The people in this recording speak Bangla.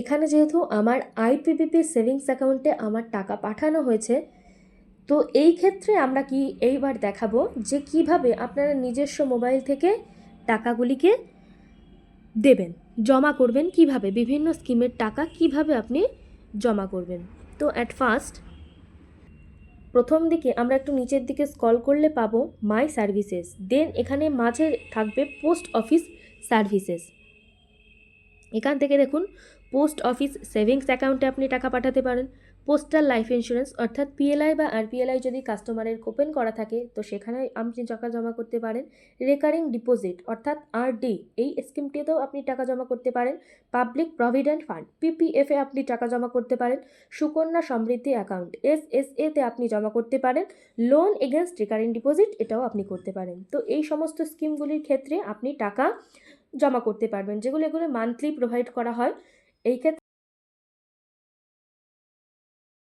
এখানে যেহেতু আমার আইপিপিবি সেভিংস অ্যাকাউন্টে আমার টাকা পাঠানো হয়েছে, তো এই ক্ষেত্রে আমরা এইবার দেখাবো যে কিভাবে আপনারা নিজস্ব মোবাইল থেকে টাকাগুলিকে দেবেন, জমা করবেন কিভাবে, বিভিন্ন স্কিমের টাকা কিভাবে আপনি জমা করবেন। তো অ্যাট ফার্স্ট প্রথম দিকে আমরা একটু নিচের দিকে স্ক্রল করলে পাবো মাই সার্ভিসেস, দেন এখানে মাঝে থাকবে পোস্ট অফিস সার্ভিসেস। এখান থেকে দেখুন পোস্ট অফিস সেভিংস অ্যাকাউন্টে আপনি টাকা পাঠাতে পারেন। পোস্টাল লাইফ ইন্স্যুরেন্স অর্থাৎ পিএলআই বা আরপিএলআই যদি কাস্টমারের ওপেন করা থাকে তো সেখানে আপনি টাকা জমা করতে পারেন। রেকারিং ডিপোজিট অর্থাৎ আরডি, এই স্কিমটিতেও আপনি টাকা জমা করতে পারেন। পাবলিক প্রভিডেন্ট ফান্ড পিপিএফে আপনি টাকা জমা করতে পারেন। সুকন্যা সমৃদ্ধি অ্যাকাউন্ট এসএসএতে আপনি জমা করতে পারেন। লোন এগেনস্ট রেকারিং ডিপোজিট এটাও আপনি করতে পারেন। তো এই সমস্ত স্কিমগুলির ক্ষেত্রে আপনি টাকা জমা করতে পারবেন, এগুলো মান্থলি প্রোভাইড করা হয়। এই ক্ষেত্রে